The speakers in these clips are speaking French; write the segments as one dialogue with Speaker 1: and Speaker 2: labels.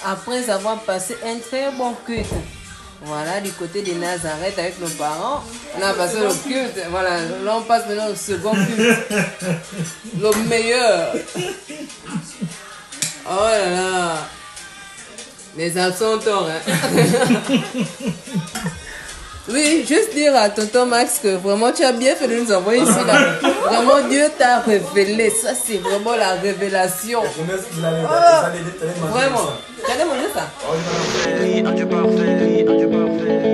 Speaker 1: après avoir passé un très bon culte. Voilà, du côté de Nazareth avec nos parents, on a passé le culte. Voilà, là on passe maintenant au second culte. Le meilleur. Oh là là. Les absents tort, hein. Oui, juste dire à tonton Max que vraiment tu as bien fait de nous envoyer ici là. Vraiment Dieu t'a révélé. Ça c'est vraiment la révélation. Oh, vraiment. Tu allais manger ça? Un Dieu parfait, un Dieu parfait, un Dieu parfait.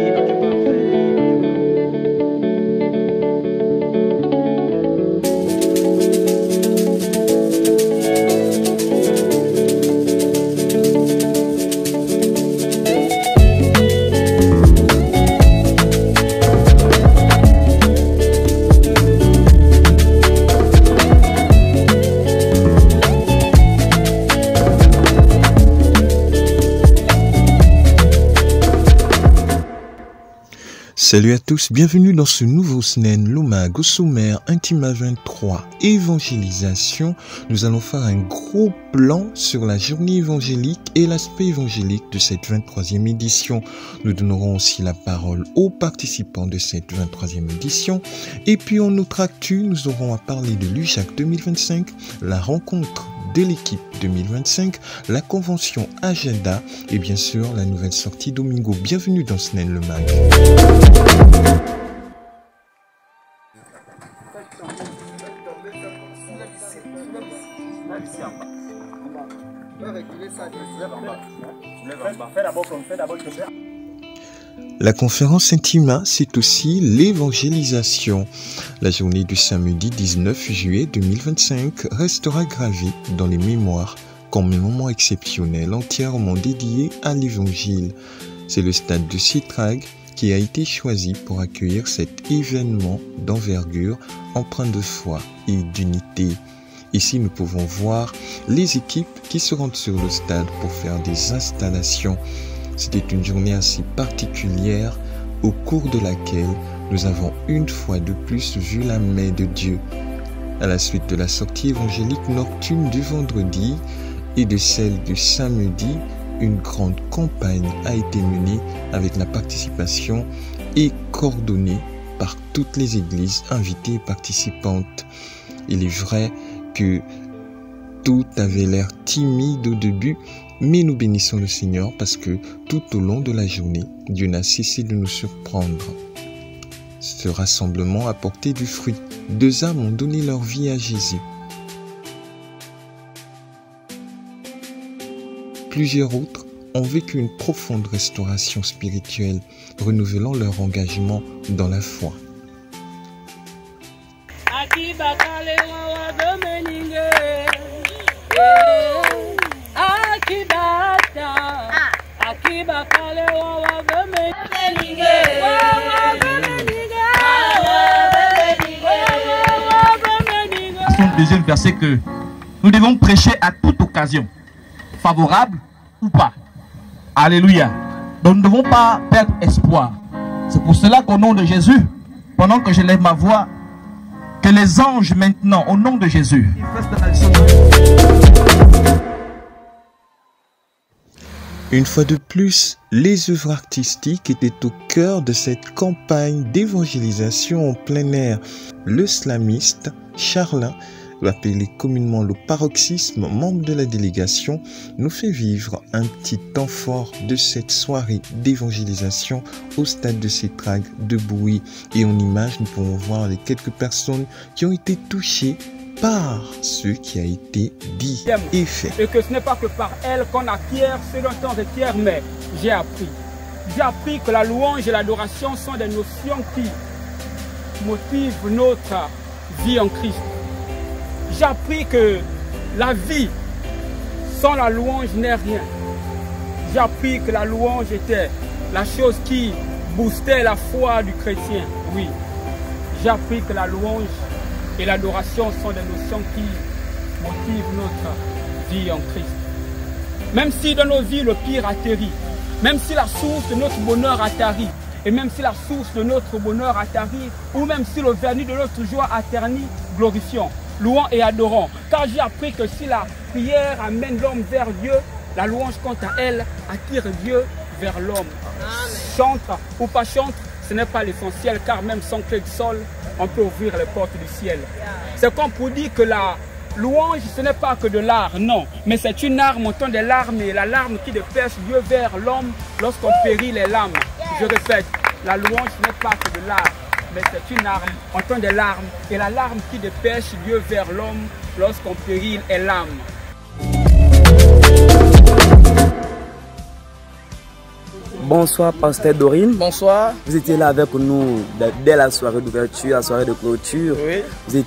Speaker 2: Salut à tous, bienvenue dans ce nouveau SNEN Lomag au sommaire Intima 23 évangélisation. Nous allons faire un gros plan sur la journée évangélique et l'aspect évangélique de cette 23e édition. Nous donnerons aussi la parole aux participants de cette 23e édition. Et puis en notre actu, nous aurons à parler de l'UJAC 2025, la rencontre de l'équipe 2025, la convention Agenda et bien sûr la nouvelle sortie Domingo. Bienvenue dans SNEN Lomag. La conférence Intima, c'est aussi l'évangélisation. La journée du samedi 19 juillet 2025 restera gravée dans les mémoires comme un moment exceptionnel entièrement dédié à l'évangile. C'est le stade de Sitrag qui a été choisi pour accueillir cet événement d'envergure empreint de foi et d'unité. Ici, nous pouvons voir les équipes qui se rendent sur le stade pour faire des installations. C'était une journée assez particulière au cours de laquelle nous avons une fois de plus vu la main de Dieu. À la suite de la sortie évangélique nocturne du vendredi et de celle du samedi, une grande campagne a été menée avec la participation et coordonnée par toutes les églises invitées et participantes. Il est vrai que tout avait l'air timide au début, mais nous bénissons le Seigneur parce que tout au long de la journée, Dieu n'a cessé de nous surprendre. Ce rassemblement a porté du fruit. 2 âmes ont donné leur vie à Jésus. Plusieurs autres ont vécu une profonde restauration spirituelle, renouvelant leur engagement dans la foi.
Speaker 3: Deuxième verset que nous devons prêcher à toute occasion, favorable ou pas. Alléluia. Donc nous ne devons pas perdre espoir. C'est pour cela qu'au nom de Jésus, pendant que je lève ma voix, que les anges maintenant, au nom de Jésus,
Speaker 2: une fois de plus, les œuvres artistiques étaient au cœur de cette campagne d'évangélisation en plein air. Le slamiste Charlin, appelé communément le paroxysme, membre de la délégation, nous fait vivre un petit temps fort de cette soirée d'évangélisation au stade de Sitrag de Bouy. Et en image, nous pouvons voir les quelques personnes qui ont été touchées par ce qui a été dit et fait.
Speaker 4: Et que ce n'est pas que par elle qu'on acquiert ce dont on requiert, mais j'ai appris. J'ai appris que la louange et l'adoration sont des notions qui motivent notre vie en Christ. J'ai appris que la vie sans la louange n'est rien. J'ai appris que la louange était la chose qui boostait la foi du chrétien. Oui, j'ai appris que la louange et l'adoration sont des notions qui motivent notre vie en Christ. Même si dans nos vies le pire atterrit, même si la source de notre bonheur atterrit, et même si la source de notre bonheur atterrit, ou même si le vernis de notre joie atternit, glorifions, louons et adorons. Car j'ai appris que si la prière amène l'homme vers Dieu, La louange, quant à elle, attire Dieu vers l'homme. Chante ou pas chante, ce n'est pas l'essentiel, car même sans clé de sol, on peut ouvrir les portes du ciel. C'est comme pour dire que la louange, ce n'est pas que de l'art, non. Mais c'est une arme, on tend des larmes, et la larme qui dépêche Dieu vers l'homme lorsqu'on périt les lames. Je répète, la louange, ce n'est pas que de l'art, mais c'est une arme, on tend des larmes, et la larme qui dépêche Dieu vers l'homme lorsqu'on périt les lames.
Speaker 5: Bonsoir, pasteur Dorine.
Speaker 6: Bonsoir.
Speaker 5: Vous étiez là avec nous dès la soirée d'ouverture, la soirée de clôture.
Speaker 6: Oui.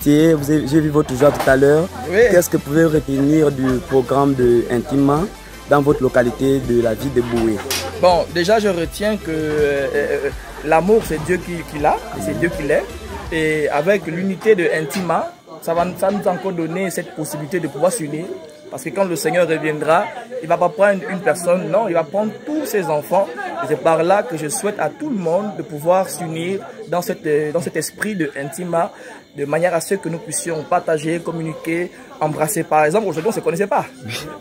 Speaker 5: J'ai vu votre joie tout à l'heure.
Speaker 6: Oui.
Speaker 5: Qu'est-ce que vous pouvez retenir du programme de Intima dans votre localité de la ville de Boué?
Speaker 6: Bon, déjà je retiens que l'amour c'est Dieu qui l'a, c'est Dieu qui l'est. Et avec l'unité de Intima, ça nous a encore donné cette possibilité de pouvoir s'unir. Parce que quand le Seigneur reviendra, il ne va pas prendre une personne, non, il va prendre tous ses enfants. Et c'est par là que je souhaite à tout le monde de pouvoir s'unir dans cet esprit de Intima, de manière à ce que nous puissions partager, communiquer, embrasser. Par exemple, aujourd'hui on ne se connaissait pas,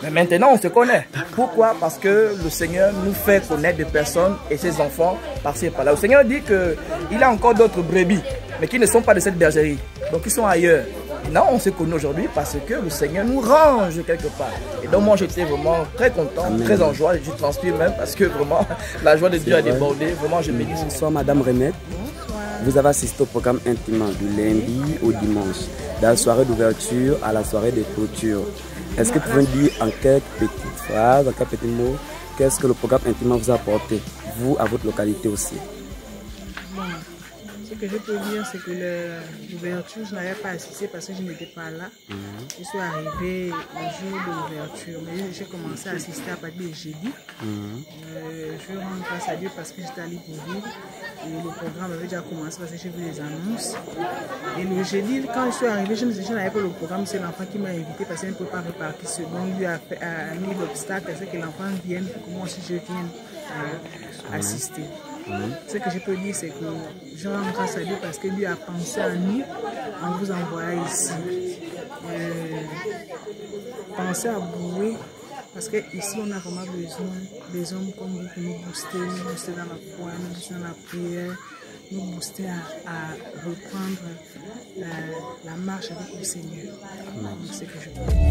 Speaker 6: mais maintenant on se connaît. Pourquoi? Parce que le Seigneur nous fait connaître des personnes et ses enfants par-ci et par-là. Le Seigneur dit qu'il a encore d'autres brebis, mais qui ne sont pas de cette bergerie, donc ils sont ailleurs. Non, on s'est connus aujourd'hui parce que le Seigneur nous range quelque part. Et donc moi j'étais vraiment très content, très en joie. Je transpire même parce que vraiment la joie de Dieu a débordé. Vraiment je me dis.
Speaker 5: Bonsoir Madame Remette. Vous avez assisté au programme Intima du lundi au dimanche, de la soirée d'ouverture à la soirée de clôture. Est-ce que vous pouvez dire en quelques petites phrases, en quelques petits mots, qu'est-ce que le programme Intima vous a apporté, vous, à votre localité aussi?
Speaker 7: Ce que je peux dire, c'est que l'ouverture, je n'avais pas assisté parce que je n'étais pas là. Je suis arrivée le jour de l'ouverture, mais j'ai commencé à assister à partir de jeudi. Je rends grâce à Dieu parce que j'étais à Libreville et le programme avait déjà commencé parce que j'ai vu les annonces. Et le jeudi, quand je suis arrivée, je n'avais pas le programme, c'est l'enfant qui m'a invité parce qu'il ne peut pas repartir seul. Donc il lui a mis l'obstacle à ce que l'enfant vienne pour que moi aussi je vienne assister. Ce que je peux dire, c'est que je rends grâce à Dieu parce que Dieu a pensé à nous en vous envoyant ici. Pensez à Boué parce qu'ici on a vraiment besoin des hommes comme vous pour nous booster dans la foi, nous booster dans la prière, nous booster à reprendre la marche avec le Seigneur. C'est ce que je peux dire.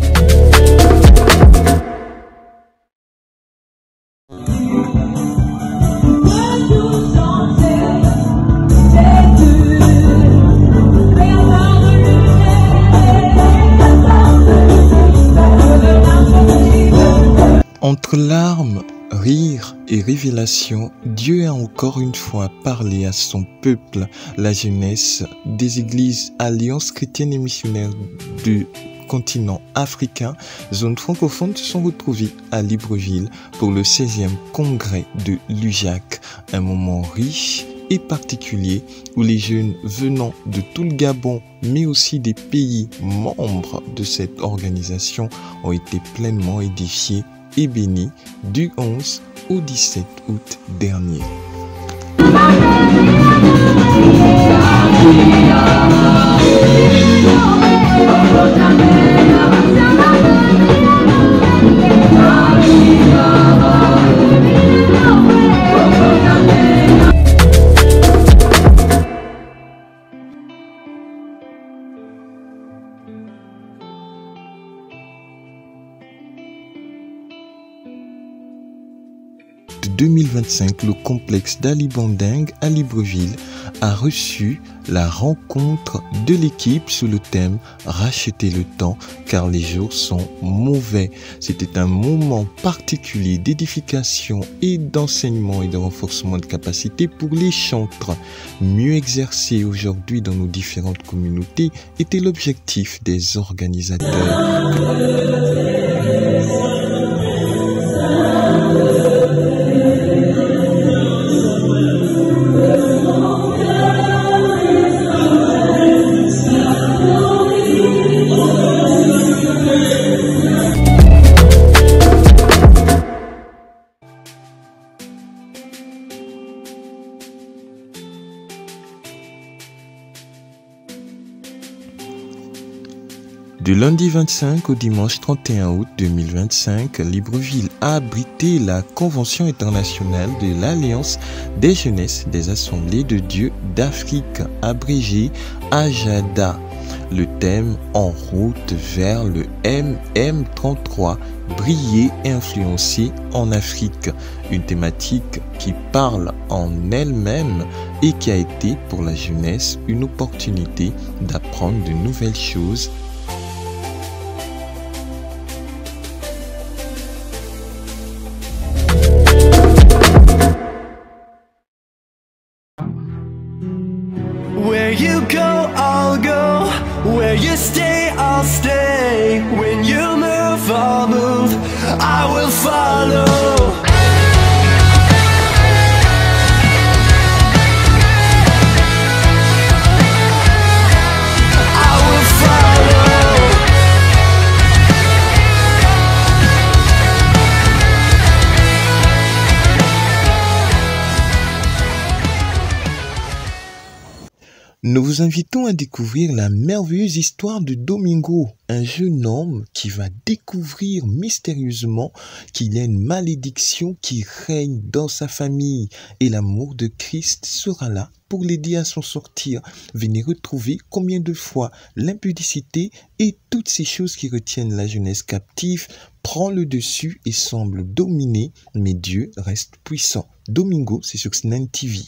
Speaker 2: Entre larmes, rire et révélation, Dieu a encore une fois parlé à son peuple, la jeunesse des églises Alliance chrétienne et missionnaire du continent africain, zone francophone, se sont retrouvés à Libreville pour le 16e congrès de l'UJAC, un moment riche et particulier où les jeunes venant de tout le Gabon, mais aussi des pays membres de cette organisation, ont été pleinement édifiés et béni du 11 au 17 août dernier. De 2025, le complexe d'Ali Banding à Libreville a reçu la rencontre de l'équipe sous le thème « Racheter le temps car les jours sont mauvais ». C'était un moment particulier d'édification et d'enseignement et de renforcement de capacité pour les chantres. Mieux exercer aujourd'hui dans nos différentes communautés était l'objectif des organisateurs. Du lundi 25 au dimanche 31 août 2025, Libreville a abrité la Convention internationale de l'Alliance des jeunesses des Assemblées de Dieu d'Afrique, abrégée AJADA. Le thème En route vers le MM33, briller et influencer en Afrique, une thématique qui parle en elle-même et qui a été pour la jeunesse une opportunité d'apprendre de nouvelles choses.
Speaker 8: Where you go, I'll go. Where you stay, I'll stay. When you move, I'll move. I will follow.
Speaker 2: Nous vous invitons à découvrir la merveilleuse histoire de Domingo, un jeune homme qui va découvrir mystérieusement qu'il y a une malédiction qui règne dans sa famille et l'amour de Christ sera là pour l'aider à s'en sortir. Venez retrouver combien de fois l'impudicité et toutes ces choses qui retiennent la jeunesse captive prend le dessus et semble dominer, mais Dieu reste puissant. Domingo, c'est sur SNAN TV.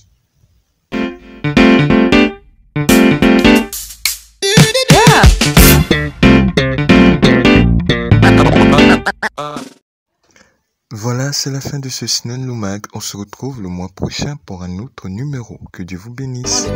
Speaker 2: Voilà, c'est la fin de ce SNAN Lumag. On se retrouve le mois prochain pour un autre numéro. Que Dieu vous bénisse.